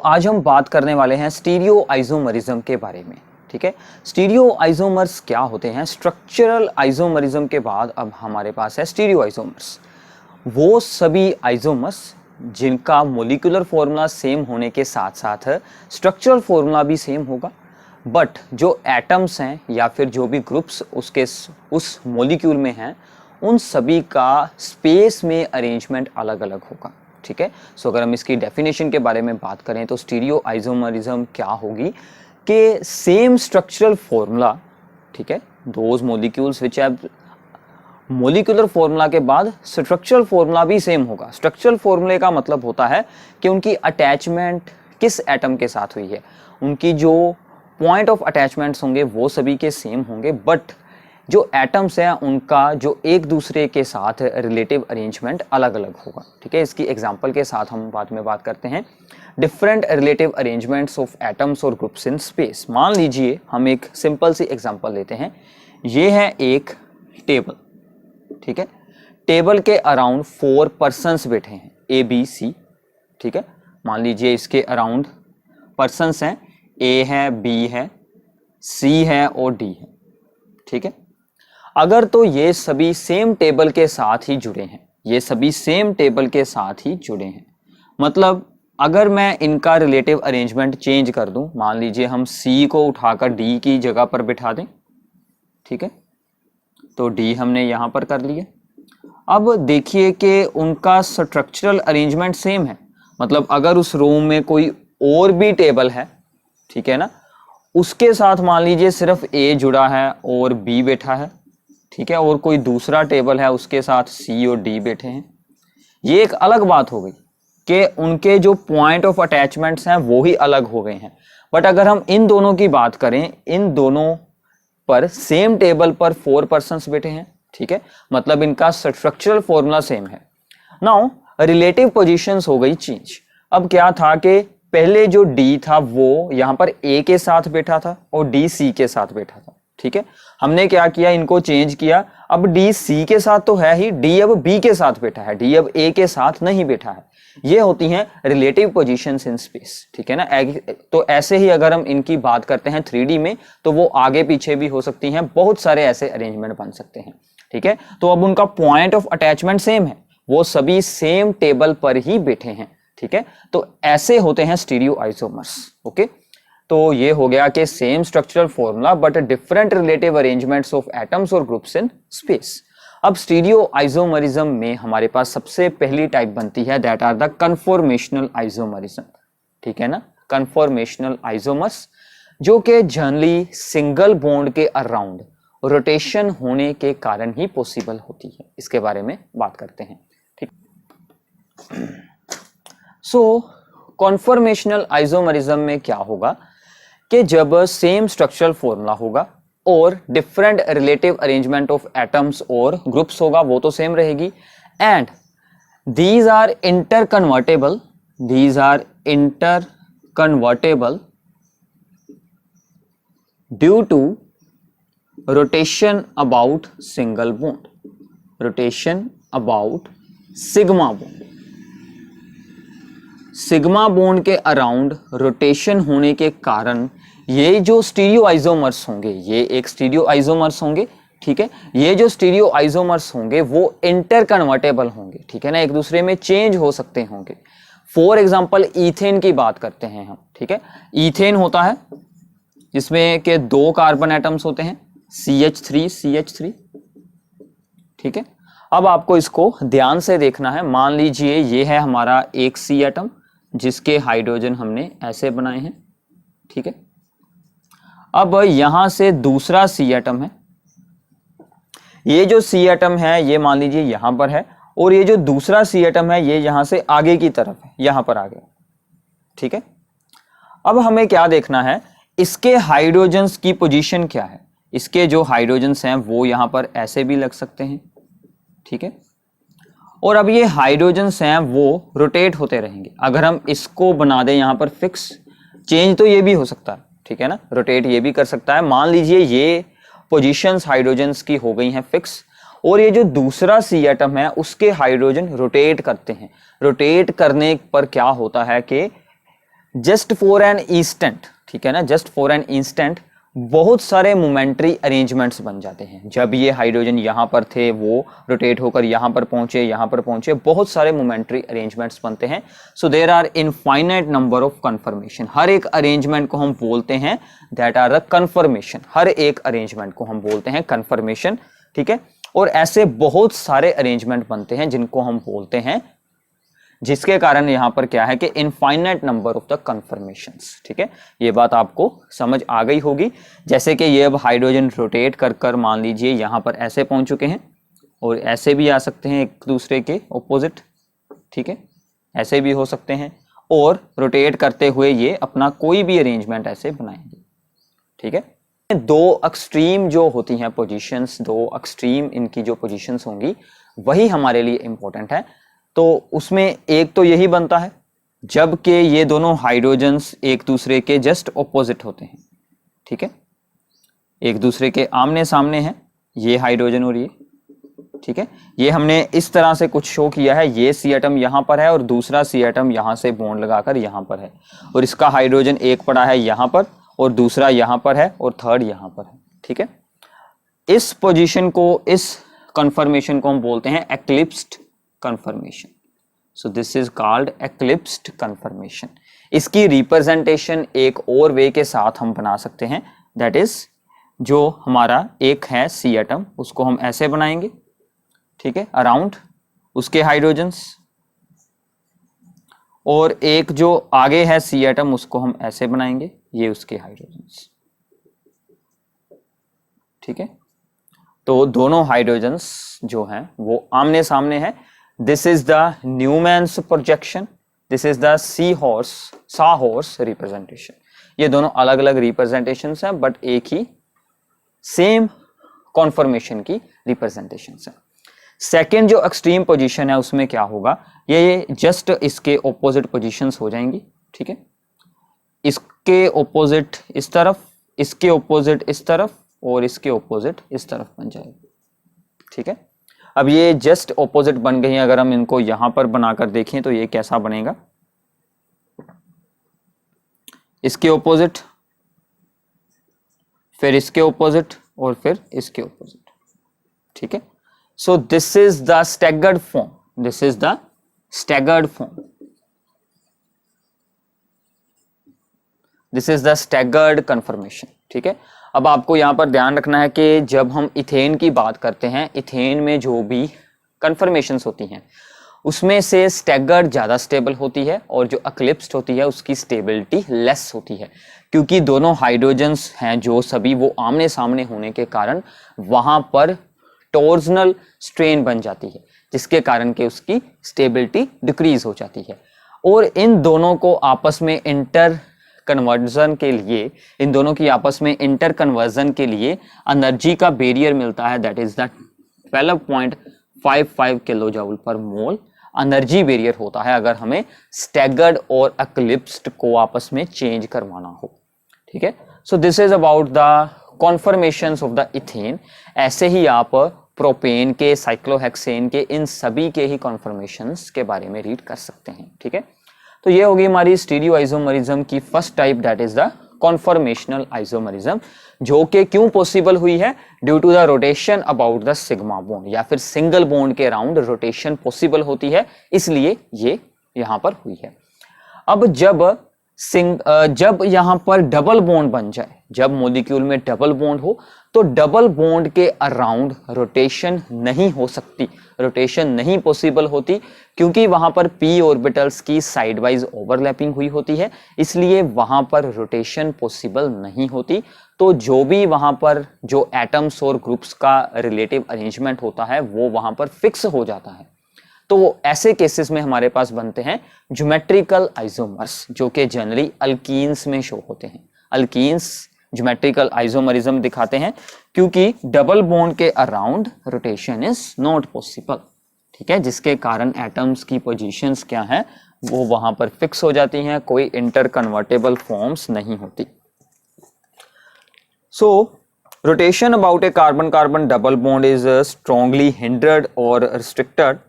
आज हम बात करने वाले हैं स्टीरियो आइसोमरिज्म के बारे में। ठीक है, स्टीरियो आइसोमर्स क्या होते हैं? स्ट्रक्चरल आइसोमरिज्म के बाद अब हमारे पास है स्टीरियो आइसोमर्स। वो सभी आइसोमर्स जिनका मोलिकुलर फॉर्मूला सेम होने के साथ साथ स्ट्रक्चरल फॉर्मूला भी सेम होगा, बट जो एटम्स हैं या फिर जो भी ग्रुप्स उस मोलिक्यूल में हैं, उन सभी का स्पेस में अरेंजमेंट अलग अलग होगा। ठीक है, सो अगर हम इसकी डेफिनेशन के बारे में बात करें तो स्टीरियो आइसोमरिज्म क्या होगी कि सेम स्ट्रक्चरल फॉर्मूला, ठीक है, those molecules which have molecular formula के बाद स्ट्रक्चरल फॉर्मूला भी सेम होगा। स्ट्रक्चरल फॉर्मूले का मतलब होता है कि उनकी अटैचमेंट किस एटम के साथ हुई है, उनकी जो पॉइंट ऑफ अटैचमेंट्स होंगे वो सभी के सेम होंगे, बट जो एटम्स हैं उनका जो एक दूसरे के साथ रिलेटिव अरेंजमेंट अलग अलग होगा। ठीक है, इसकी एग्जांपल के साथ हम बाद में बात करते हैं। Different relative arrangements of atoms और ग्रुप्स इन स्पेस। मान लीजिए हम एक सिंपल सी एग्जांपल लेते हैं। ये है एक टेबल, ठीक है, टेबल के अराउंड 4 पर्सन्स बैठे हैं, ए बी सी। ठीक है, मान लीजिए इसके अराउंड पर्सन्स हैं, ए है, बी है, सी है और डी है। ठीक है, अगर तो ये सभी सेम टेबल के साथ ही जुड़े हैं, ये सभी सेम टेबल के साथ ही जुड़े हैं, मतलब अगर मैं इनका रिलेटिव अरेंजमेंट चेंज कर दूं, मान लीजिए हम सी को उठाकर डी की जगह पर बिठा दें। ठीक है, तो डी हमने यहां पर कर लिया। अब देखिए कि उनका स्ट्रक्चरल अरेंजमेंट सेम है, मतलब अगर उस रूम में कोई और भी टेबल है, ठीक है ना, उसके साथ मान लीजिए सिर्फ ए जुड़ा है और बी बैठा है, ठीक है, और कोई दूसरा टेबल है उसके साथ सी और डी बैठे हैं, ये एक अलग बात हो गई कि उनके जो पॉइंट ऑफ अटैचमेंट्स हैं वो ही अलग हो गए हैं। बट अगर हम इन दोनों की बात करें, इन दोनों पर सेम टेबल पर 4 पर्सन्स बैठे हैं, ठीक है, मतलब इनका स्ट्रक्चरल फॉर्मूला सेम है। नाउ रिलेटिव पोजीशंस हो गई चेंज। अब क्या था कि पहले जो डी था वो यहां पर ए के साथ बैठा था और डी सी के साथ बैठा था। ठीक है, हमने क्या किया, इनको चेंज किया। अब डी सी के साथ तो है ही, डी अब बी के साथ बैठा है, डी अब ए के साथ नहीं बैठा है। ये होती हैं रिलेटिव पोजीशंस इन स्पेस। ठीक है ना, तो ऐसे ही अगर हम इनकी बात करते हैं 3D में तो वो आगे पीछे भी हो सकती हैं, बहुत सारे ऐसे अरेंजमेंट बन सकते हैं। ठीक है, तो अब उनका पॉइंट ऑफ अटैचमेंट सेम है, वो सभी सेम टेबल पर ही बैठे हैं। ठीक है, तो ऐसे होते हैं स्टीरियो आइसोमर्स। ओके, तो ये हो गया कि same structural formula but different relative arrangements of atoms और ग्रुप्स इन स्पेस। अब स्टीरियो आइसोमरिज्म में हमारे पास सबसे पहली टाइप बनती है, that are the conformational isomerism. ठीक है ना, कन्फॉर्मेशनल आइसोमर्स जो कि जनरली सिंगल बॉन्ड के अराउंड रोटेशन होने के कारण ही पॉसिबल होती है। इसके बारे में बात करते हैं। ठीक, सो कन्फॉर्मेशनल आइसोमरिज्म में क्या होगा कि जब सेम स्ट्रक्चरल फॉर्मूला होगा और different relative arrangement of atoms और ग्रुप्स होगा, वो तो सेम रहेगी, and these are interconvertible due to rotation about single bond, rotation about sigma bond. Sigma bond के अराउंड रोटेशन होने के कारण ये जो स्टीरियो आइसोमर्स होंगे, ये एक स्टीरियो आइसोमर्स होंगे। ठीक है, ये जो स्टीरियो आइसोमर्स होंगे वो इंटर कन्वर्टेबल होंगे। ठीक है ना, एक दूसरे में चेंज हो सकते होंगे। फॉर एग्जांपल ईथेन की बात करते हैं हम। ठीक है, ईथेन होता है जिसमें के 2 कार्बन एटम्स होते हैं, CH3। ठीक है, अब आपको इसको ध्यान से देखना है। मान लीजिए ये है हमारा एक सी एटम जिसके हाइड्रोजन हमने ऐसे बनाए हैं। ठीक है, अब यहां से दूसरा सी एटम है, ये जो सी एटम है ये मान लीजिए यहां पर है, और ये जो दूसरा सी एटम है ये यहां से आगे की तरफ है, यहां पर आ गया। ठीक है, अब हमें क्या देखना है, इसके हाइड्रोजन्स की पोजीशन क्या है। इसके जो हाइड्रोजन्स हैं वो यहां पर ऐसे भी लग सकते हैं। ठीक है, और अब ये हाइड्रोजन्स हैं वो रोटेट होते रहेंगे। अगर हम इसको बना दें यहां पर फिक्स, चेंज तो ये भी हो सकता है। ठीक है ना, रोटेट ये भी कर सकता है। मान लीजिए ये पोजीशंस हाइड्रोजन्स की हो गई हैं फिक्स, और ये जो दूसरा सी एटम है उसके हाइड्रोजन रोटेट करते हैं। रोटेट करने पर क्या होता है कि जस्ट फॉर एन इंस्टेंट, ठीक है ना, जस्ट फॉर एन इंस्टेंट बहुत सारे मोमेंट्री अरेंजमेंट्स बन जाते हैं। जब ये हाइड्रोजन यहाँ पर थे वो रोटेट होकर यहाँ पर पहुंचे, बहुत सारे मोमेंट्री अरेंजमेंट्स बनते हैं। So there are infinite number of conformation. हर एक अरेंजमेंट को हम बोलते हैं दैट आर द कन्फर्मेशन, हर एक अरेंजमेंट को हम बोलते हैं कन्फर्मेशन, ठीक है। और ऐसे बहुत सारे अरेंजमेंट बनते हैं जिनको हम बोलते हैं, जिसके कारण यहां पर क्या है कि infinite number of the conformations, ठीक है। ये बात आपको समझ आ गई होगी। जैसे कि ये अब हाइड्रोजन रोटेट कर कर मान लीजिए यहां पर ऐसे पहुंच चुके हैं और ऐसे भी आ सकते हैं एक दूसरे के ऑपोजिट, ठीक है, ऐसे भी हो सकते हैं और रोटेट करते हुए ये अपना कोई भी अरेंजमेंट ऐसे बनाएंगे, ठीक है। दो एक्सट्रीम जो होती हैं पोजीशंस, दो एक्सट्रीम इनकी जो पोजीशंस होंगी वही हमारे लिए इंपॉर्टेंट है। तो उसमें एक तो यही बनता है जबकि ये दोनों हाइड्रोजन्स एक दूसरे के जस्ट ऑपोजिट होते हैं, ठीक है, एक दूसरे के आमने सामने हैं, ये हाइड्रोजन और ये, ठीक है। ये हमने इस तरह से कुछ शो किया है, ये सी एटम यहां पर है और दूसरा सी एटम यहां से बॉन्ड लगाकर यहां पर है और इसका हाइड्रोजन एक पड़ा है यहां पर और दूसरा यहां पर है और थर्ड यहां पर है, ठीक है। इस पोजीशन को, इस कन्फर्मेशन को हम बोलते हैं eclipsed conformation. So this is called eclipsed conformation. इसकी रिप्रेजेंटेशन एक और वे के साथ हम बना सकते हैं, दैट इज जो हमारा एक है सी एटम उसको हम ऐसे बनाएंगे, ठीक है, अराउंड उसके हाइड्रोजन्स, और एक जो आगे है सी एटम उसको हम ऐसे बनाएंगे, ये उसके हाइड्रोजन्स, ठीक है। तो दोनों हाइड्रोजन्स जो हैं वो आमने सामने हैं। This is the Newman's projection, this is the sawhorse representation. ये दोनों अलग अलग रिप्रेजेंटेशंस हैं बट एक ही सेम कॉन्फर्मेशन की रिप्रेजेंटेशंस हैं। सेकेंड जो एक्सट्रीम पोजीशन है उसमें क्या होगा, ये जस्ट इसके ऑपोजिट पोजीशंस हो जाएंगी, ठीक है। इसके ऑपोजिट इस तरफ, इसके ऑपोजिट इस तरफ और इसके ऑपोजिट इस तरफ बन जाएगी, ठीक है। अब ये जस्ट ऑपोजिट बन गई हैं। अगर हम इनको यहां पर बनाकर देखें तो ये कैसा बनेगा, इसके ऑपोजिट, फिर इसके ऑपोजिट और फिर इसके ऑपोजिट, ठीक है। So this is the staggered form, this is the staggered form, this is the staggered conformation, ठीक है। अब आपको यहां पर ध्यान रखना है कि जब हम इथेन की बात करते हैं, इथेन में जो भी कन्फर्मेशंस होती हैं उसमें से स्टैगर्ड ज़्यादा स्टेबल होती है और जो एक्लिप्स्ड होती है उसकी स्टेबिलिटी लेस होती है, क्योंकि दोनों हाइड्रोजन्स हैं जो सभी वो आमने सामने होने के कारण वहां पर टॉर्जनल स्ट्रेन बन जाती है, जिसके कारण के उसकी स्टेबिलिटी डिक्रीज हो जाती है। और इन दोनों को आपस में इंटर कन्वर्जन के लिए, इन दोनों की आपस में इंटर कन्वर्जन के लिए एनर्जी का बैरियर मिलता है, that is the 12.55 kilo joule पर मोल एनर्जी बैरियर होता है अगर हमें स्टैगर्ड और एक्लिप्स्ड को आपस में चेंज करवाना हो, ठीक है। So this is about the conformations of the ethane. ऐसे ही आप प्रोपेन के, साइक्लोहेक्सेन के, इन सभी के ही कॉन्फर्मेशंस के बारे में रीड कर सकते हैं, ठीक है। तो ये होगी हमारी स्टीरियो आइसोमरिज्म की first type, that is the conformational isomerism, जो कि क्यों पॉसिबल हुई है, due to the rotation about the sigma bond, या फिर सिंगल बॉन्ड के अराउंड रोटेशन पॉसिबल होती है, इसलिए ये यहां पर हुई है। अब जब यहां पर डबल बॉन्ड बन जाए, जब मॉलिक्यूल में डबल बॉन्ड हो तो डबल बॉन्ड के अराउंड रोटेशन नहीं हो सकती, रोटेशन नहीं पॉसिबल होती, क्योंकि वहां पर p ऑर्बिटल्स की साइड वाइज ओवरलैपिंग हुई होती है, इसलिए वहां पर रोटेशन पॉसिबल नहीं होती। तो जो भी वहां पर जो एटम्स और ग्रुप्स का रिलेटिव अरेंजमेंट होता है वो वहां पर फिक्स हो जाता है। तो ऐसे केसेस में हमारे पास बनते हैं ज्योमेट्रिकल आइसोमर्स, जो कि जनरली अल्कीन्स में शो होते हैं। अल्कीन्स ज्योमेट्रिकल आइसोमरिज्म दिखाते हैं क्योंकि डबल बॉन्ड के around rotation is not possible, ठीक है, जिसके कारण एटम्स की पोजीशंस क्या हैं वो वहां पर फिक्स हो जाती हैं, कोई इंटर कन्वर्टेबल फॉर्म्स नहीं होती। So rotation about a carbon carbon double bond is strongly hindered or restricted.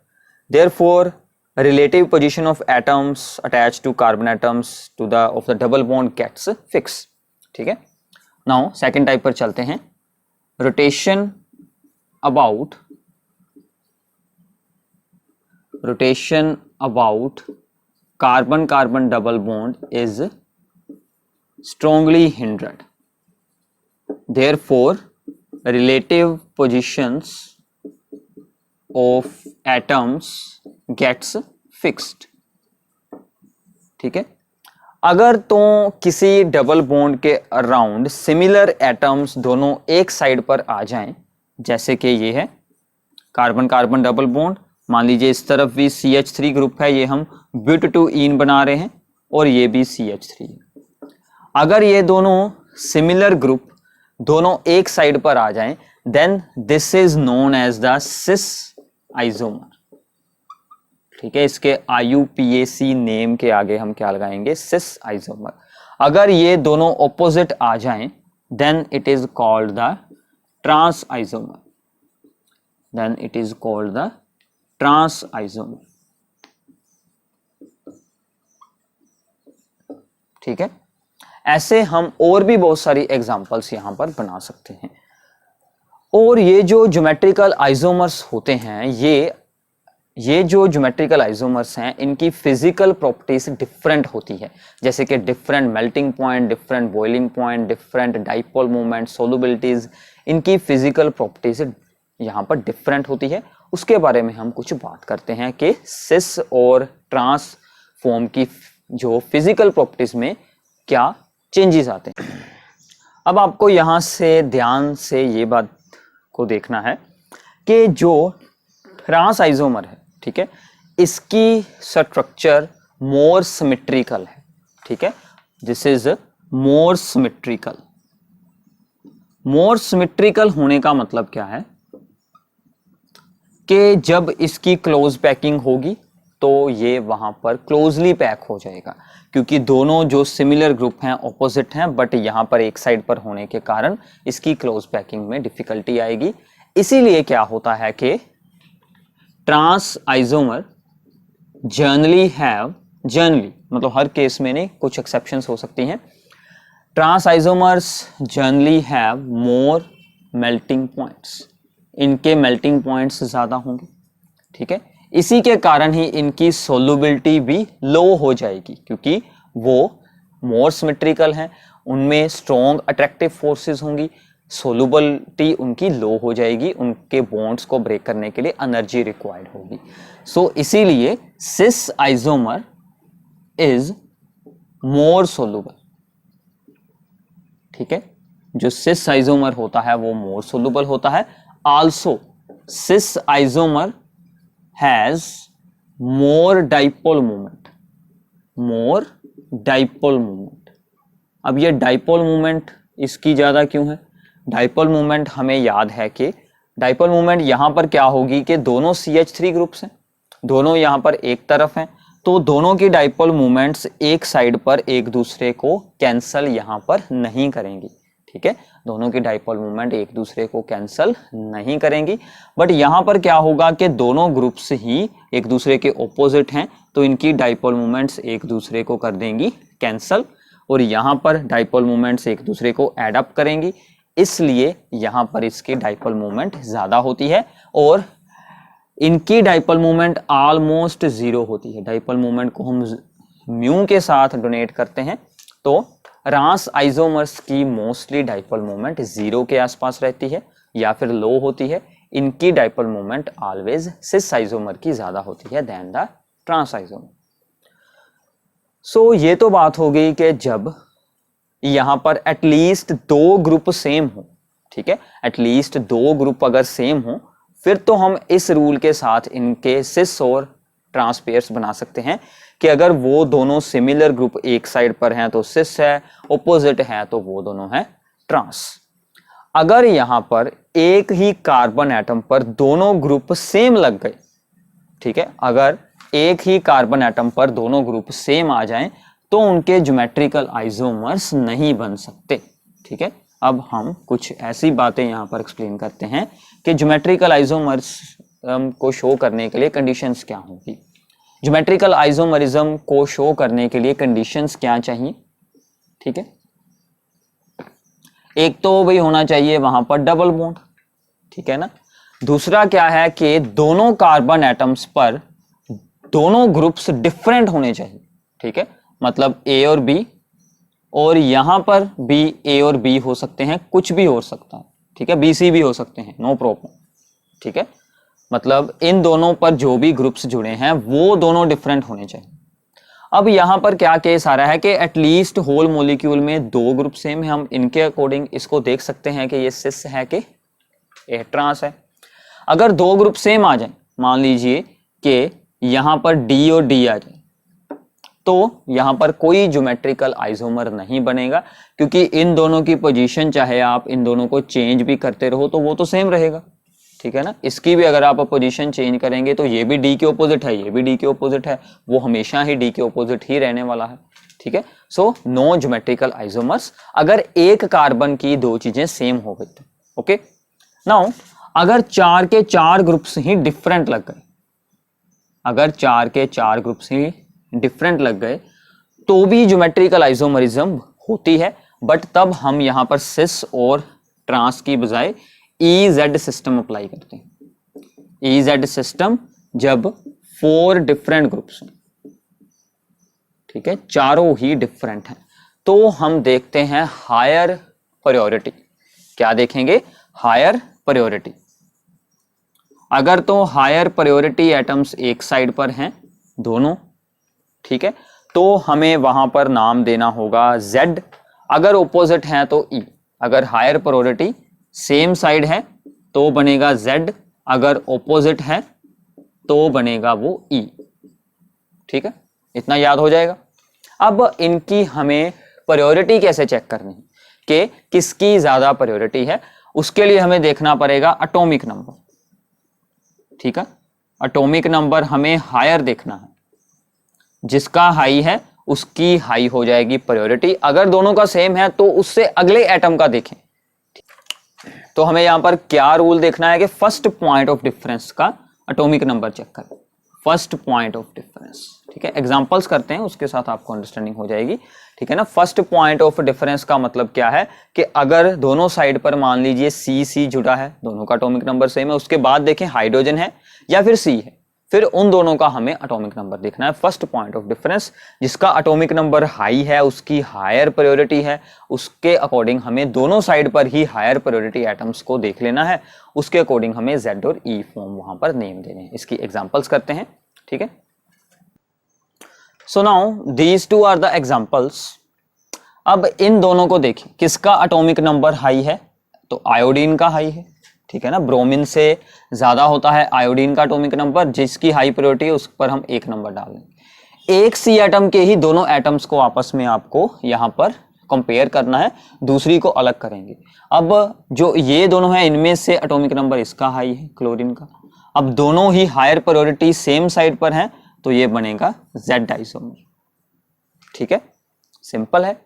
Therefore, relative position of atoms attached to carbon atoms to the of the double bond gets fixed. ठीक है, now second type पर चलते हैं. rotation about carbon carbon double bond is strongly hindered, therefore relative positions of atoms gets fixed. ठीक है, अगर तो किसी डबल बॉन्ड के अराउंड सिमिलर एटम्स दोनों एक साइड पर आ जाएं, जैसे कि ये है कार्बन कार्बन डबल बॉन्ड, मान लीजिए इस तरफ भी CH3 ग्रुप है, ये हम ब्यूट-टू-ईन बना रहे हैं, और ये भी CH3 है. अगर ये दोनों सिमिलर ग्रुप दोनों एक साइड पर आ जाएं, then this is known as the cis isomer. ठीक है, इसके IUPAC नेम के आगे हम क्या लगाएंगे, सिस आइसोमर. अगर ये दोनों ऑपोजिट आ जाएं, then it is called the trans isomer. ठीक है, ऐसे हम और भी बहुत सारी एग्जांपल्स यहां पर बना सकते हैं. और ये जो ज्योमेट्रिकल आइसोमर्स होते हैं, ये जो ज्योमेट्रिकल आइसोमर्स हैं, इनकी फिजिकल प्रॉपर्टीज डिफरेंट होती है, जैसे कि different melting point, different boiling point, different dipole moment, solubilities, इनकी फिजिकल प्रॉपर्टीज यहाँ पर डिफरेंट होती है. उसके बारे में हम कुछ बात करते हैं कि सिस और ट्रांस फॉर्म की जो फिजिकल प्रॉपर्टीज में क्या चेंजेस आते हैं. अब आपको यहाँ से ध्यान से ये बात को देखना है कि जो ट्रांस आइसोमर है, ठीक है, इसकी स्ट्रक्चर मोर सिमेट्रिकल है. ठीक है, this is more symmetrical. More symmetrical होने का मतलब क्या है कि जब इसकी क्लोज पैकिंग होगी तो ये वहां पर क्लोजली पैक हो जाएगा, क्योंकि दोनों जो सिमिलर ग्रुप हैं ऑपोजिट हैं, बट यहां पर एक साइड पर होने के कारण इसकी क्लोज पैकिंग में डिफिकल्टी आएगी. इसीलिए क्या होता है कि ट्रांस आइसोमर जनरली मतलब हर केस में नहीं, कुछ एक्सेप्शंस हो सकती हैं, trans isomers generally have more melting points. इनके मेल्टिंग पॉइंट्स ज्यादा होंगे. ठीक है, इसी के कारण ही इनकी सोलुबिलिटी भी लो हो जाएगी, क्योंकि वो मोर सिमेट्रिकल हैं, उनमें स्ट्रॉन्ग अट्रैक्टिव फोर्सेस होंगी, सोलुबिलिटी उनकी लो हो जाएगी, उनके बॉन्ड्स को ब्रेक करने के लिए एनर्जी रिक्वायर्ड होगी. सो इसीलिए cis isomer is more soluble. ठीक है, जो सिस आइसोमर होता है वो मोर सोलुबल होता है. Also cis isomer has more dipole moment. अब ये डाइपोल मोमेंट इसकी ज्यादा क्यों है? डाइपोल मोमेंट हमें याद है कि डाइपोल मोमेंट यहां पर क्या होगी कि दोनों CH3 ग्रुप्स हैं, दोनों यहां पर एक तरफ हैं, तो दोनों की डाइपोल मोमेंट्स एक साइड पर एक दूसरे को कैंसल यहां पर नहीं करेंगी. ठीक है, दोनों की डाइपोल मोमेंट एक दूसरे को कैंसल नहीं करेंगी, बट यहां पर क्या होगा कि दोनों ग्रुप्स ही एक दूसरे के ऑपोजिट हैं, तो इनकी डाइपोल मोमेंट्स एक दूसरे को कर देंगी कैंसल, और यहां पर डाइपोल मोमेंट्स एक दूसरे को एड अप करेंगी, इसलिए यहां पर इसकी डाइपोल मोमेंट ज्यादा होती है और इनकी डाइपोल मोमेंट ऑलमोस्ट जीरो होती है. डाइपोल मोमेंट को हम म्यू के साथ डोनेट करते हैं, तो ट्रांस आइसोमर्स की मोस्टली डाइपोल मोमेंट जीरो के आसपास रहती है या फिर लो होती है. इनकी dipole moment always cis isomer की ज्यादा होती है देन द ट्रांस आइसोमर. सो ये तो बात हो गई कि जब यहां पर एटलीस्ट दो ग्रुप सेम हो. ठीक है, एटलीस्ट दो ग्रुप अगर सेम हो, फिर तो हम इस रूल के साथ इनके सिस और ट्रांस पेयर्स बना सकते हैं कि अगर वो दोनों सिमिलर ग्रुप एक साइड पर हैं तो सिस है, ऑपोजिट है तो वो दोनों हैं ट्रांस. अगर यहां पर एक ही कार्बन एटम पर दोनों ग्रुप सेम लग गए, ठीक है, अगर एक ही कार्बन एटम पर दोनों ग्रुप सेम आ जाएं तो उनके ज्योमेट्रिकल आइसोमर्स नहीं बन सकते. ठीक है, अब हम कुछ ऐसी बातें यहां पर एक्सप्लेन करते हैं कि ज्योमेट्रिकल आइसोमर्स को शो करने के लिए कंडीशंस क्या होंगी. ज्योमेट्रिकल आइसोमरिज्म को शो करने के लिए कंडीशंस क्या चाहिए, ठीक है। एक तो भाई होना चाहिए वहां पर डबल बॉन्ड, ठीक है ना। दूसरा क्या है कि दोनों कार्बन एटम्स पर दोनों ग्रुप्स डिफरेंट होने चाहिए, ठीक है। मतलब ए और बी, और यहां पर भी ए और बी हो सकते हैं, कुछ भी हो सकता है, ठीक है। बी सी भी हो सकते हैं, नो प्रॉब्लम, ठीक है। मतलब इन दोनों पर जो भी ग्रुप्स जुड़े हैं वो दोनों डिफरेंट होने चाहिए। अब यहां पर क्या केस आ रहा है कि एटलीस्ट होल मॉलिक्यूल में दो ग्रुप सेम है, हम इनके अकॉर्डिंग इसको देख सकते हैं कि ये सिस है कि ये ट्रांस है। अगर दो ग्रुप सेम आ जाए, मान लीजिए कि यहां पर डी और डी आ जाए, तो यहां पर कोई ज्योमेट्रिकल आइसोमर नहीं बनेगा, क्योंकि इन दोनों की पोजीशन चाहे आप इन दोनों को चेंज भी करते रहो तो वो तो सेम रहेगा, ठीक है ना। इसकी भी अगर आप पोजीशन चेंज करेंगे तो ये भी डी के ऑपोजिट है, ये भी डी के ऑपोजिट है, वो हमेशा ही डी के ऑपोजिट ही रहने वाला है, ठीक है। सो नो ज्योमेट्रिकल आइसोमर्स अगर एक कार्बन की दो चीजें सेम हो गई तो, ओके। नाउ अगर चार के चार ग्रुप्स ही डिफरेंट लग गए, अगर चार के चार ग्रुप्स ही डिफरेंट लग गए तो भी ज्योमेट्रिकल आइसोमरिज्म होती है, बट तब हम यहां पर सिस और ट्रांस की बजाय EZ सिस्टम अप्लाई करते हैं। EZ सिस्टम जब फोर डिफरेंट ग्रुप्स हैं, ठीक है, चारों ही डिफरेंट हैं, तो हम देखते हैं हायर प्रायोरिटी। क्या देखेंगे? Higher priority. अगर तो हायर प्रायोरिटी एटम्स एक साइड पर हैं दोनों, ठीक है, तो हमें वहां पर नाम देना होगा Z। अगर ऑपोजिट है तो E। अगर हायर प्रायोरिटी सेम साइड है तो बनेगा Z, अगर ऑपोजिट है तो बनेगा वो E, ठीक है। इतना याद हो जाएगा। अब इनकी हमें प्रायोरिटी कैसे चेक करनी है कि किसकी ज्यादा प्रायोरिटी है, उसके लिए हमें देखना पड़ेगा एटॉमिक नंबर, ठीक है। एटॉमिक नंबर हमें हायर देखना है, जिसका हाई है उसकी हाई हो जाएगी प्रायोरिटी। अगर दोनों का सेम है तो उससे अगले एटम का देखें। तो हमें यहां पर क्या रूल देखना है कि फर्स्ट पॉइंट ऑफ डिफरेंस का एटॉमिक नंबर चेक करें, फर्स्ट पॉइंट ऑफ डिफरेंस, ठीक है। एग्जांपल्स करते हैं, उसके साथ आपको अंडरस्टैंडिंग हो जाएगी, ठीक है ना। फर्स्ट पॉइंट ऑफ डिफरेंस का मतलब क्या है कि अगर दोनों साइड पर मान लीजिए C जुड़ा है, दोनों का एटॉमिक नंबर सेम है, उसके बाद देखें हाइड्रोजन है या फिर C है, फिर उन दोनों का हमें एटॉमिक नंबर देखना है। फर्स्ट पॉइंट ऑफ डिफरेंस, जिसका एटॉमिक नंबर हाई है उसकी हायर प्रायोरिटी है, उसके अकॉर्डिंग हमें दोनों साइड पर ही हायर प्रायोरिटी एटम्स को देख लेना है, उसके अकॉर्डिंग हमें Z और E फॉर्म वहां पर नेम देने हैं। इसकी एग्जांपल्स करते हैं, ठीक है। So now these two are the examples. अब इन दोनों को देखें, किसका एटॉमिक नंबर हाई है, तो आयोडीन का हाई है, ठीक है ना। ब्रोमीन से ज्यादा होता है आयोडीन का एटॉमिक नंबर, जिसकी हाई प्रायोरिटी है उस पर हम एक नंबर डाल देंगे। एक सी एटम के ही दोनों एटम्स को आपस में आपको यहां पर कंपेयर करना है, दूसरी को अलग करेंगे। अब जो ये दोनों हैं इनमें से एटॉमिक नंबर इसका हाई है, क्लोरीन का। अब दोनों ही हायर प्रायोरिटी सेम साइड पर हैं तो ये बनेगा Z आइसोमर, ठीक है, सिंपल है।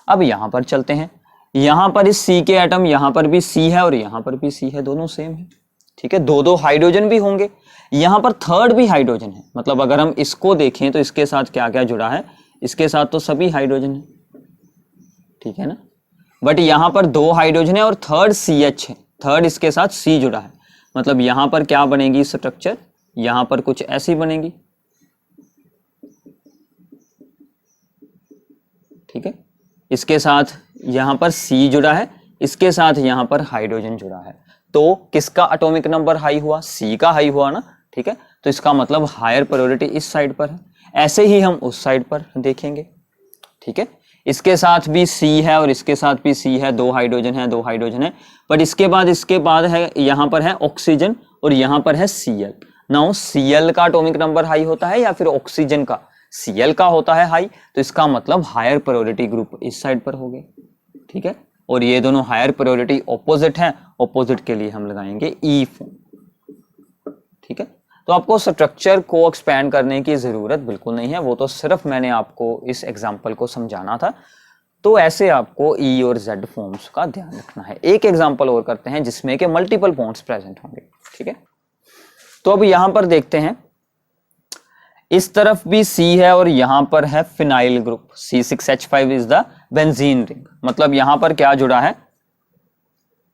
अब यहां पर चलते हैं, यहां पर इस C के एटम, यहां पर भी C है और यहां पर भी C है, दोनों सेम है, ठीक है। दो दो हाइड्रोजन भी होंगे, यहां पर थर्ड भी हाइड्रोजन है, मतलब अगर हम इसको देखें तो इसके साथ क्या क्या जुड़ा है, इसके साथ तो सभी हाइड्रोजन है, ठीक है ना। बट यहां पर दो हाइड्रोजन है और थर्ड CH है, थर्ड इसके साथ C जुड़ा है, मतलब यहां पर क्या बनेगी स्ट्रक्चर, यहां पर कुछ ऐसी बनेगी, ठीक है। इसके साथ यहां पर C जुड़ा है, इसके साथ यहां पर हाइड्रोजन जुड़ा है, तो किसका एटॉमिक नंबर हाई हुआ, C का हाई हुआ ना, ठीक है। तो इसका मतलब हायर प्रायोरिटी इस साइड पर है। ऐसे ही हम उस साइड पर देखेंगे, ठीक है। इसके साथ भी C है और इसके साथ भी C है, दो हाइड्रोजन है, दो हाइड्रोजन है, बट इसके बाद है यहां पर है ऑक्सीजन और यहां पर है Cl। नाउ Cl का एटॉमिक नंबर हाई होता है या फिर ऑक्सीजन का, Cl का होता है हाई, तो इसका मतलब हायर प्रायोरिटी ग्रुप इस साइड पर हो गए, ठीक है। और ये दोनों हायर प्रायोरिटी ऑपोजिट हैं, ऑपोजिट के लिए हम लगाएंगे E फॉर्म, ठीक है। तो आपको स्ट्रक्चर को एक्सपैंड करने की जरूरत बिल्कुल नहीं है, वो तो सिर्फ मैंने आपको इस एग्जांपल को समझाना था। तो ऐसे आपको E और Z फॉर्म्स का ध्यान रखना है। एक एग्जांपल और करते हैं जिसमें कि मल्टीपल बॉन्ड्स प्रेजेंट होंगे, ठीक है। तो अब यहां पर देखते हैं, इस तरफ भी C है और यहां पर है phenyl group, C6H5 is the benzene ring. मतलब यहां पर क्या जुड़ा है,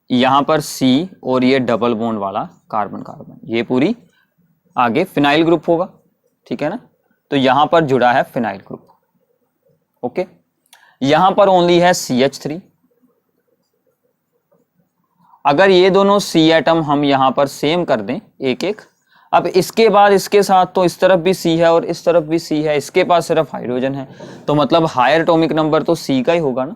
यहां पर C और ये डबल बॉन्ड वाला कार्बन कार्बन, ये पूरी आगे फिनाइल ग्रुप होगा, ठीक है ना। तो यहां पर जुड़ा है फिनाइल ग्रुप, ओके। यहां पर ओनली है CH3। अगर ये दोनों C एटम हम यहां पर सेम कर दें एक एक, अब इसके बाद इसके साथ तो इस तरफ भी C है और इस तरफ भी C है, इसके पास सिर्फ हाइड्रोजन है, तो मतलब हायर एटॉमिक नंबर तो C का ही होगा ना।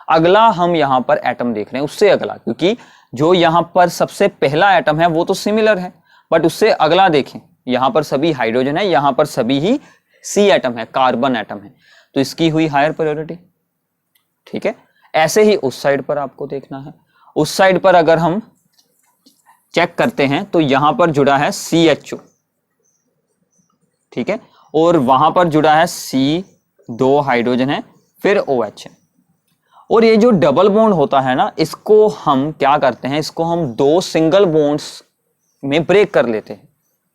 अगला हम यहां पर एटम देख रहे हैं, उससे अगला, क्योंकि जो यहां पर सबसे पहला एटम है वो तो सिमिलर है, बट उससे अगला देखें, यहां पर सभी हाइड्रोजन है, यहां पर सभी ही C एटम है, कार्बन एटम है, तो इसकी हुई हायर प्रायोरिटी, ठीक है। ऐसे ही उस साइड पर आपको देखना है, उस साइड पर अगर हम चेक करते हैं तो यहां पर जुड़ा है CHO, ठीक है, और वहां पर जुड़ा है C, 2 हाइड्रोजन है, फिर OH है। और ये जो डबल बॉन्ड होता है ना, इसको हम क्या करते हैं, इसको हम 2 सिंगल बॉन्ड्स में ब्रेक कर लेते हैं,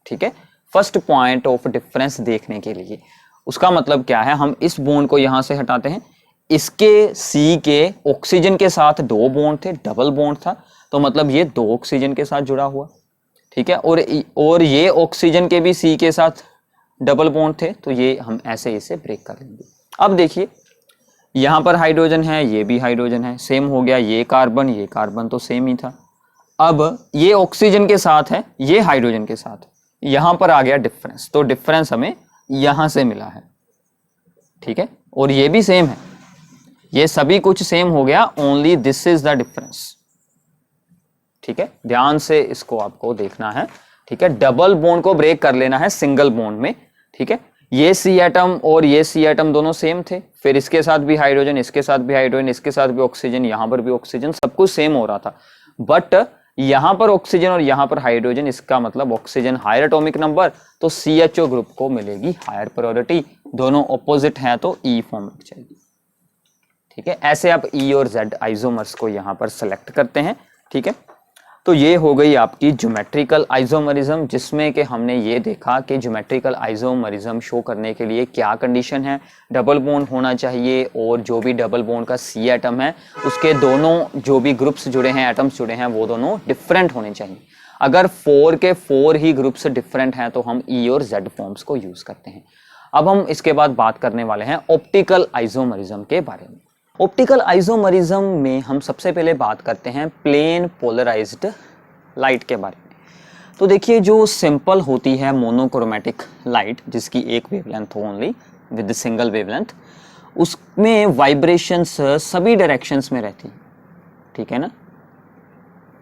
ठीक है, फर्स्ट पॉइंट ऑफ डिफरेंस देखने के लिए। उसका मतलब क्या है, हम इस बॉन्ड को यहां से हटाते हैं, इसके C के ऑक्सीजन के साथ 2 बॉन्ड थे, डबल बॉन्ड था, तो मतलब ये 2 ऑक्सीजन के साथ जुड़ा हुआ, ठीक है, और ये ऑक्सीजन के भी C के साथ डबल बॉन्ड थे, तो ये हम ऐसे इसे ब्रेक कर लेंगे। अब देखिए यहां पर हाइड्रोजन है, ये भी हाइड्रोजन है, सेम हो गया, ये कार्बन तो सेम ही था। अब ये ऑक्सीजन के साथ है, ये हाइड्रोजन के साथ, यहां पर आ गया डिफरेंस, तो डिफरेंस हमें यहां से मिला है, ठीक है, और ये भी सेम है, ये सभी कुछ सेम हो गया, only this is the difference, ठीक है। ध्यान से इसको आपको देखना है, ठीक है। डबल बॉन्ड को ब्रेक कर लेना है सिंगल बॉन्ड में, ठीक है। ये C एटम और ये C एटम दोनों सेम थे, फिर इसके साथ भी हाइड्रोजन, इसके साथ भी हाइड्रोजन, इसके साथ भी ऑक्सीजन, यहां पर भी ऑक्सीजन, सब कुछ सेम हो रहा था, बट यहां पर ऑक्सीजन और यहां पर हाइड्रोजन, इसका मतलब ऑक्सीजन हायर एटॉमिक नंबर, तो CHO ग्रुप को मिलेगी हायर प्रायोरिटी। दोनों ऑपोजिट हैं तो E फॉर्म लग जाएगी, ठीक है। ऐसे आप E और Z आइसोमर्स को यहां पर सेलेक्ट करते हैं, ठीक है। तो ये हो गई आपकी ज्योमेट्रिकल आइसोमरिज्म, जिसमें कि हमने ये देखा कि ज्योमेट्रिकल आइसोमरिज्म शो करने के लिए क्या कंडीशन है, डबल बॉन्ड होना चाहिए, और जो भी डबल बॉन्ड का C एटम है उसके दोनों जो भी ग्रुप्स जुड़े हैं, एटम्स जुड़े हैं, वो दोनों डिफरेंट होने चाहिए। अगर 4 के 4 ही ग्रुप्स डिफरेंट हैं तो हम E और Z फॉर्म्स को यूज करते हैं। अब हम इसके बाद बात करने वाले हैं ऑप्टिकल आइसोमरिज्म के बारे में। ऑप्टिकल आइसोमरिज्म में हम सबसे पहले बात करते हैं प्लेन पोलराइज्ड लाइट के बारे में। तो देखिए, जो सिंपल होती है मोनोक्रोमेटिक लाइट, जिसकी एक वेवलेंथ हो ओनली विद सिंगल वेवलेंथ, उसमें वाइब्रेशंस सभी डायरेक्शंस में रहती हैं, ठीक है ना।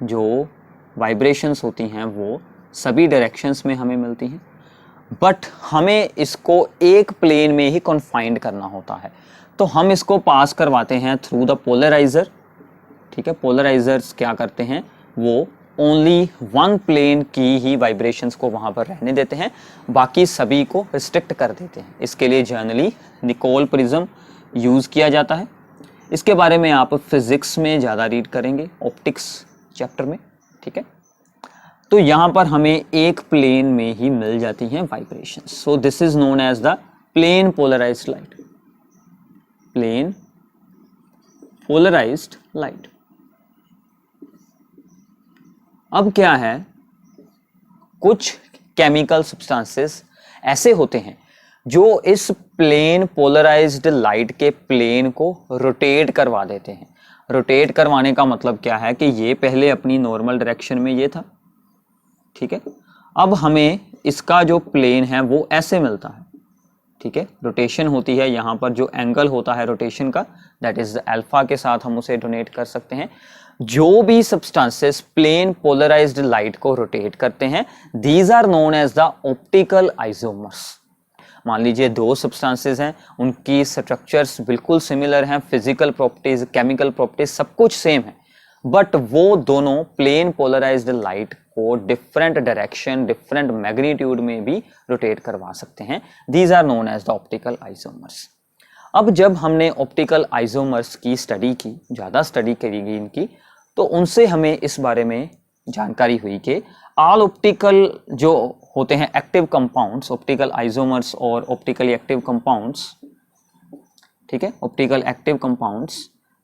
जो वाइब्रेशंस होती हैं वो सभी डायरेक्शंस में हमें मिलती हैं, बट हमें इसको एक प्लेन में ही कन्फाइंड करना होता है, तो हम इसको पास करवाते हैं थ्रू द पोलराइजर, ठीक है। पोलराइजर्स क्या करते हैं, वो ओनली वन प्लेन की ही वाइब्रेशंस को वहां पर रहने देते हैं, बाकी सभी को रिस्ट्रिक्ट कर देते हैं। इसके लिए जनरली निकोल प्रिज्म यूज किया जाता है। इसके बारे में आप फिजिक्स में ज़्यादा रीड करेंगे, ऑप्टिक्स चैप्टर में, ठीक है। तो यहाँ पर हमें एक प्लेन में ही मिल जाती हैं vibrations, so this is known as the plane polarized light, plane polarized light. अब क्या है, कुछ केमिकल सब्सटेंसेस ऐसे होते हैं जो इस प्लेन पोलराइज्ड लाइट के प्लेन को रोटेट करवा देते हैं। रोटेट करवाने का मतलब क्या है कि ये पहले अपनी नॉर्मल डायरेक्शन में ये था, ठीक है, अब हमें इसका जो प्लेन है वो ऐसे मिलता है, ठीक है। रोटेशन होती है, यहाँ पर जो एंगल होता है रोटेशन का, दैट इज अल्फा के साथ हम उसे डोनेट कर सकते हैं। जो भी सब्सटेंसेस प्लेन पोलराइज्ड लाइट को रोटेट करते हैं, these are known as the optical isomers. मान लीजिए 2 सब्सटेंसेस हैं, उनकी स्ट्रक्चर्स बिल्कुल सिमिलर हैं, फिजिकल प्रॉपर्टीज, केमिकल प्रॉपर्टीज सब कुछ सेम है, बट वो दोनों प्लेन पोलराइज्ड लाइट को डिफरेंट डायरेक्शन, डिफरेंट मैग्नीट्यूड में भी रोटेट करवा सकते हैं। These are known as the optical isomers. अब जब हमने ऑप्टिकल आइसोमर्स की स्टडी की, ज़्यादा स्टडी करी गई इनकी, तो उनसे हमें इस बारे में जानकारी हुई कि ऑल ऑप्टिकल जो होते हैं एक्टिव कंपाउंड्स, ऑप्टिकल आइसोमर्स और ऑप्टिकली एक्टिव कंपाउंड्स, ठीक है, ऑप्टिकल एक्टिव कंपाउंड्स,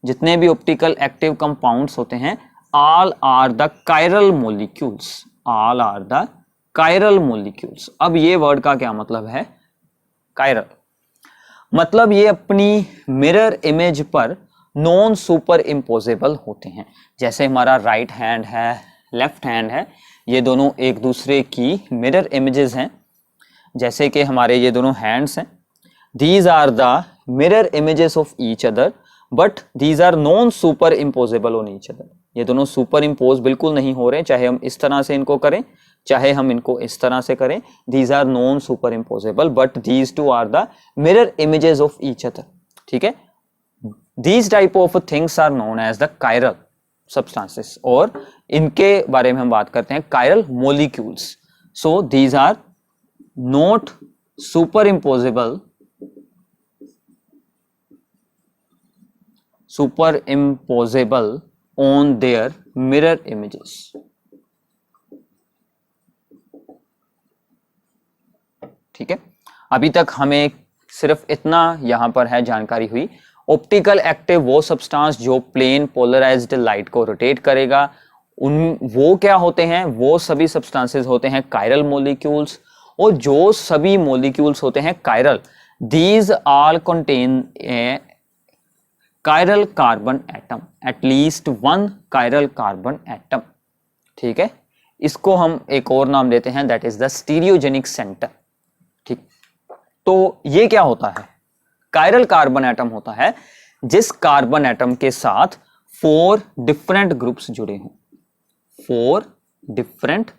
जितने भी ऑप्टिकल एक्टिव कंपाउंड्स होते हैं, all are the chiral molecules, all are the chiral molecules. अब ये वर्ड का क्या मतलब है? कायरल मतलब ये अपनी मिरर इमेज पर नॉन सुपर इम्पोजेबल होते हैं। जैसे हमारा राइट हैंड है, लेफ्ट हैंड है, ये दोनों एक दूसरे की मिरर इमेजेस हैं। जैसे कि हमारे ये दोनों हैंड्स हैं, these are the mirror images of each other but these are non superimposable on each other. ये दोनों सुपर इम्पोज बिल्कुल नहीं हो रहे, चाहे हम इस तरह से इनको करें चाहे हम इनको इस तरह से करें। These are non superimposable but these two are the mirror images of each other, ठीक है। These type of things are known as the chiral substances, और इनके बारे में हम बात करते हैं chiral molecules. So these are not superimposable on their mirror images. ठीक है, अभी तक हमें सिर्फ इतना यहां पर है जानकारी हुई। ऑप्टिकल एक्टिव वो सब्सटेंस जो प्लेन पोलराइज्ड लाइट को रोटेट करेगा, वो क्या होते हैं? वो सभी सब्सटेंसेस होते हैं कायरल मॉलिक्यूल्स, और जो सभी मॉलिक्यूल्स होते हैं chiral, these all contain a chiral carbon atom, at least one chiral carbon atom. ठीक है, इसको हम एक और नाम देते हैं, that is the stereogenic centre. ठीक, तो ये क्या होता है? कायरल कार्बन एटम होता है जिस कार्बन एटम के साथ 4 डिफरेंट ग्रुप्स जुड़े हों, 4 डिफरेंट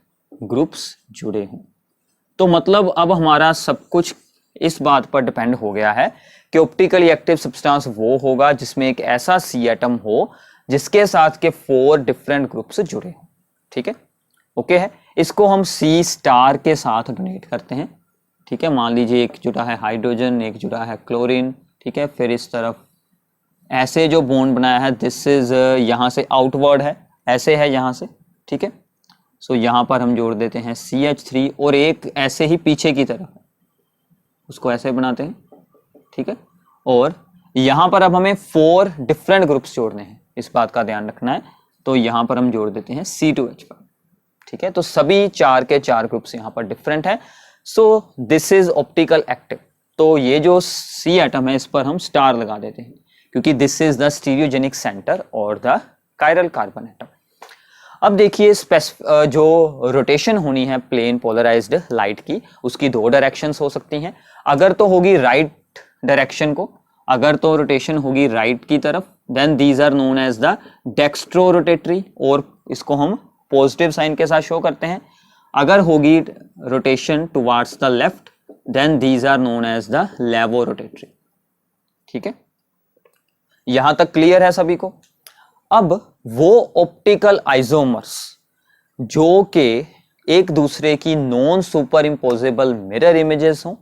ग्रुप्स जुड़े हों। तो मतलब अब हमारा सब कुछ इस बात पर डिपेंड हो गया है कि ऑप्टिकली एक्टिव सब्सटेंस वो होगा जिसमें एक ऐसा सी एटम हो जिसके साथ के 4 डिफरेंट ग्रुप्स जुड़े हों। ठीक है, ओके है। इसको हम सी स्टार के साथ डोनेट करते हैं। ठीक है, मान लीजिए एक जुड़ा है हाइड्रोजन, एक जुड़ा है क्लोरीन। ठीक है, फिर इस तरफ ऐसे जो बॉन्ड बनाया है, दिस इज यहाँ से आउटवर्ड है, ऐसे है यहाँ से। ठीक है, सो यहाँ पर हम जोड़ देते हैं CH3, और एक ऐसे ही पीछे की तरफ है, उसको ऐसे बनाते हैं। ठीक है, और यहाँ पर अब हमें 4 डिफरेंट ग्रुप्स जोड़ने हैं, इस बात का ध्यान रखना है। तो यहाँ पर हम जोड़ देते हैं C2H5। ठीक है, तो सभी 4 के 4 ग्रुप्स यहाँ पर डिफरेंट है। So this is optical active. तो ये जो सी एटम है इस पर हम स्टार लगा देते हैं, क्योंकि this is the stereogenic centre और द कायरल कार्बन एटम। अब देखिए जो रोटेशन होनी है प्लेन पोलराइज्ड लाइट की, उसकी 2 डायरेक्शंस हो सकती हैं। अगर तो होगी राइट डायरेक्शन को, अगर तो रोटेशन होगी राइट की तरफ, then these are known as the dextrorotatory, और इसको हम पॉजिटिव साइन के साथ शो करते हैं। अगर होगी rotation towards the left, then these are known as the levorotatory. ठीक है, यहां तक क्लियर है सभी को? अब वो ऑप्टिकल आइसोमर्स जो के एक दूसरे की non superimposable mirror images हों,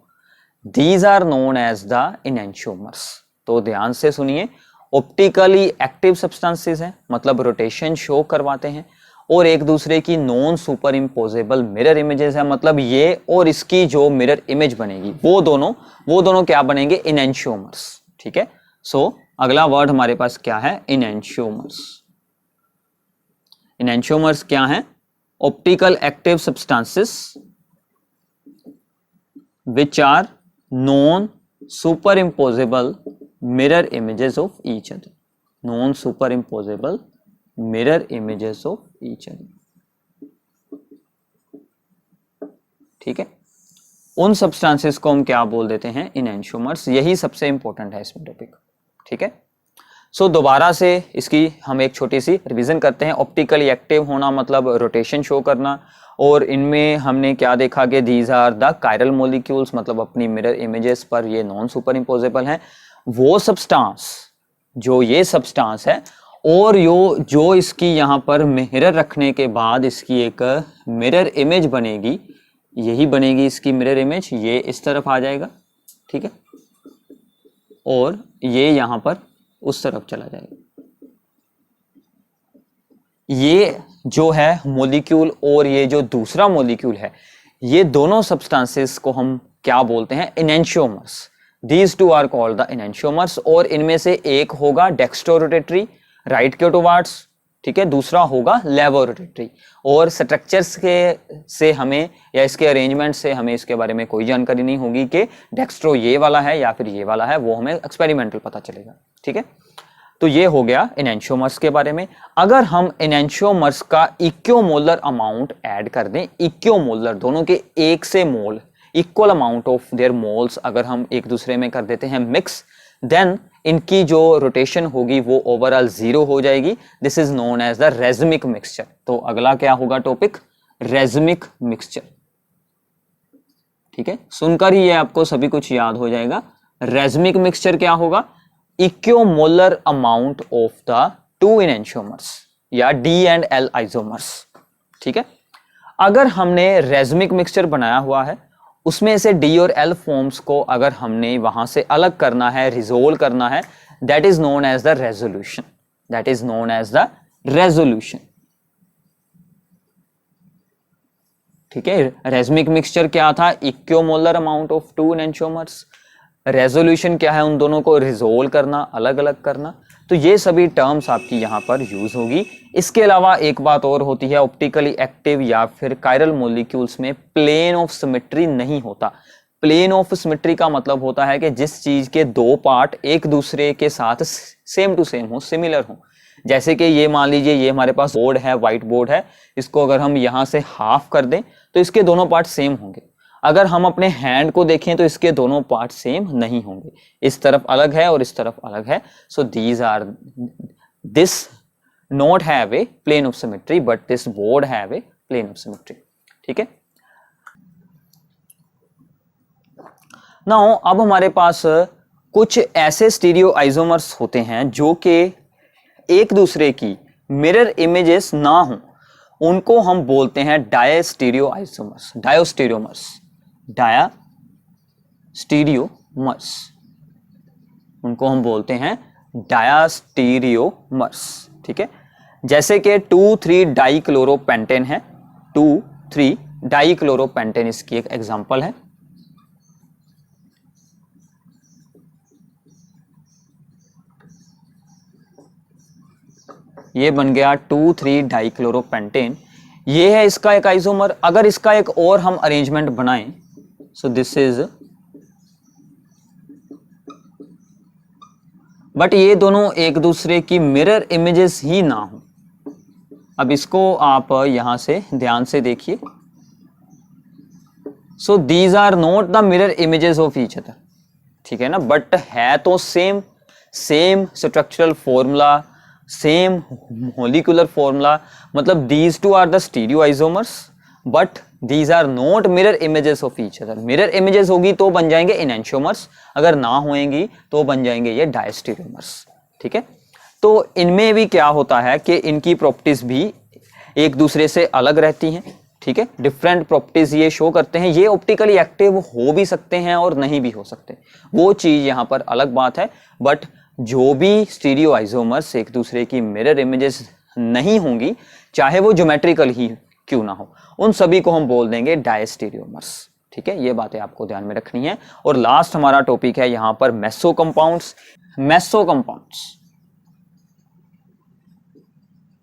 these are known as the enantiomers. तो ध्यान से सुनिए, ऑप्टिकली एक्टिव सब्सटेंसेस हैं, मतलब रोटेशन शो करवाते हैं, और एक दूसरे की non superimposable mirror images है, मतलब ये और इसकी जो मिरर इमेज बनेगी वो दोनों क्या बनेंगे? इनेंशियोमर्स। ठीक है, सो अगला वर्ड हमारे पास क्या है? इनेंशियोमर्स। इनेंशियोमर्स क्या है? Optical active substances which are non superimposable mirror images of each other, non superimposable mirror images of each other. ठीक है, उन सब्सटेंसेस को हम क्या बोल देते हैं? इनेंशियोमर्स। यही सबसे इंपॉर्टेंट है इसमें टॉपिक। ठीक है, सो दोबारा से इसकी हम एक छोटी सी रिवीजन करते हैं। ऑप्टिकली एक्टिव होना मतलब रोटेशन शो करना, और इनमें हमने क्या देखा कि these are the chiral molecules, मतलब अपनी मिरर इमेजेस पर ये नॉन सुपर इम्पोजेबल हैं। वो सब्सटेंस जो ये सब्सटेंस है, और जो इसकी यहाँ पर मिरर रखने के बाद इसकी एक मिरर इमेज बनेगी, यही बनेगी इसकी मिरर इमेज, ये इस तरफ आ जाएगा। ठीक है, और ये यहाँ पर उस तरफ चला जाएगा। ये जो है मॉलिक्यूल और ये जो दूसरा मॉलिक्यूल है, ये दोनों सब्सटेंसेस को हम क्या बोलते हैं, enantiomers. These two are called the enantiomers. और इनमें से एक होगा डेक्स्ट्रोरोटेटरी, राइट के टुवार्ड्स, ठीक है, दूसरा होगा लेवोरोटेटरी। और स्ट्रक्चर्स के से हमें या इसके अरेंजमेंट से हमें इसके बारे में कोई जानकारी नहीं होगी कि डेक्स्ट्रो ये वाला है या फिर ये वाला है, वो हमें एक्सपेरिमेंटल पता चलेगा, ठीक है। तो ये हो गया इनेंशियोमर्स के बारे में। अगर हम इनेंशियोमर्स का इक्विमोलर अमाउंट ऐड कर दें, इक्विमोलर दोनों के एक से mole, equal amount of their moles अगर हम एक दूसरे में कर देते हैं मिक्स, देन इनकी जो रोटेशन होगी वो ओवरऑल 0 हो जाएगी। This is known as the racemic mixture. तो अगला क्या होगा टॉपिक, रेज़मिक मिक्सचर, ठीक है। सुनकर ही ये आपको सभी कुछ याद हो जाएगा। रेज़मिक मिक्सचर क्या होगा, equimolar amount of the two enantiomers या D and L आइसोमर्स, ठीक है। अगर हमने रेज़मिक मिक्सचर बनाया हुआ है, उसमें से D और L फॉर्म्स को अगर हमने वहां से अलग करना है, रिजोल्व करना है, that is known as the resolution, that is known as the resolution, ठीक है। रेज़मिक मिक्सचर क्या था, equimolar amount of two enantiomers. Resolution क्या है, उन दोनों को रिजोल्व करना, अलग अलग करना। तो ये सभी टर्म्स आपकी यहां पर यूज होगी। इसके अलावा एक बात और होती है, ऑप्टिकली एक्टिव या फिर कायरल मॉलिक्यूल्स में प्लेन ऑफ सिमेट्री नहीं होता। प्लेन ऑफ सिमेट्री का मतलब होता है कि जिस चीज के दो पार्ट एक दूसरे के साथ सेम टू सेम हो, सिमिलर हो। जैसे कि ये मान लीजिए, ये हमारे पास बोर्ड है, व्हाइट बोर्ड है, इसको अगर हम यहां से हाफ कर दें तो इसके दोनों पार्ट सेम होंगे। अगर हम अपने हैंड को देखें तो इसके दोनों पार्ट सेम नहीं होंगे, इस तरफ अलग है और इस तरफ अलग है। So these are, this not have a plane of symmetry but this board have a plane of symmetry, ठीक है। नाउ अब हमारे पास कुछ ऐसे स्टीरियो आइसोमर्स होते हैं जो कि एक दूसरे की मिरर इमेजेस ना हो, उनको हम बोलते हैं डायस्टीरियो आइसोमर्स, डायोस्टीरियोमर्स, डायास्टीरियोमर्स, उनको हम बोलते हैं डायास्टीरियोमर्स, ठीक है। जैसे कि 2,3 डाइक्लोरोपेंटेन है, 2,3 डाइक्लोरोपेंटेन इसकी एक एग्जांपल है। ये बन गया 2,3 डाइक्लोरोपेंटेन, ये है इसका एक आइसोमर। अगर इसका एक और हम अरेंजमेंट बनाएं, सो दिस इज, बट ये दोनों एक दूसरे की मिरर इमेजेस ही ना हो। अब इसको आप यहां से ध्यान से देखिए। So these are not the mirror images of each other, ठीक है ना, बट है तो same structural formula, same molecular formula. मतलब these two are the stereo isomers but these are not mirror images of each other. Mirror images होगी तो बन जाएंगे इनेंशियोमर्स, अगर ना होएंगी तो बन जाएंगे ये डायस्टीरियोमर्स, ठीक है। तो इनमें भी क्या होता है कि इनकी प्रॉपर्टीज भी एक दूसरे से अलग रहती हैं, ठीक है। डिफरेंट प्रॉपर्टीज ये शो करते हैं। ये ऑप्टिकली एक्टिव हो भी सकते हैं और नहीं भी हो सकते, वो चीज यहाँ पर अलग बात है। बट जो भी स्टीरियो आइसोमर्स एक दूसरे की मिरर इमेजेस नहीं होंगी, चाहे वो ज्योमेट्रिकल ही क्यों ना हो, उन सभी को हम बोल देंगे डायस्टीरियोमर्स, ठीक है। ये बातें आपको ध्यान में रखनी है। और लास्ट हमारा टॉपिक है यहां पर मेसो कंपाउंड्स।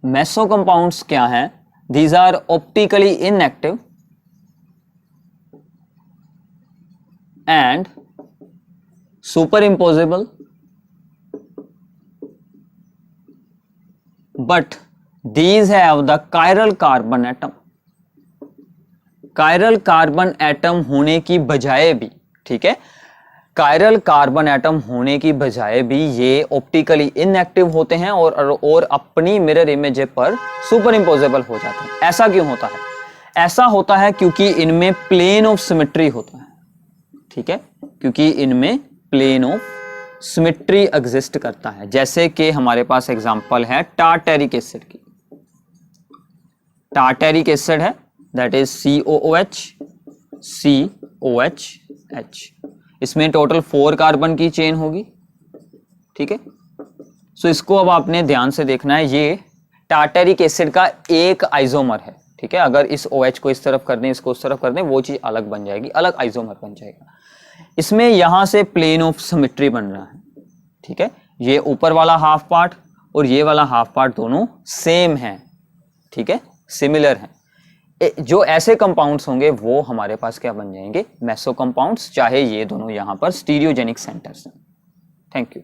मेसो कंपाउंड्स क्या हैं? These are optically inactive and superimposable but these have the chiral carbon atom। Chiral carbon atom होने की बजाय भी, ठीक है, कायरल कार्बन एटम होने की बजाय भी ये ऑप्टिकली इनएक्टिव होते हैं और अपनी मिरर इमेज पर सुपर इम्पोजेबल हो जाते हैं। ऐसा क्यों होता है? ऐसा होता है क्योंकि इनमें प्लेन ऑफ सिमेट्री होता है, ठीक है, क्योंकि इनमें प्लेन ऑफ सिमेट्री एग्जिस्ट करता है। जैसे कि हमारे पास एग्जांपल है टार्टेरिक एसिड की। टार्टेरिक एसिड है, दैट इज COOH। इसमें टोटल 4 कार्बन की चेन होगी, ठीक है। सो इसको अब आपने ध्यान से देखना है। ये टार्टेरिक एसिड का एक आइसोमर है, ठीक है। अगर इस OH को इस तरफ कर दें, इसको उस तरफ कर दें, वो चीज अलग बन जाएगी, अलग आइसोमर बन जाएगा। इसमें यहां से प्लेन ऑफ सिमेट्री बन रहा है, ठीक है। ये ऊपर वाला हाफ पार्ट और ये वाला हाफ पार्ट दोनों सेम है, ठीक है, सिमिलर है। जो ऐसे कंपाउंड्स होंगे वो हमारे पास क्या बन जाएंगे, मेसो कंपाउंड्स, चाहे ये दोनों यहां पर स्टीरियोजेनिक सेंटर्स हैं। Thank you.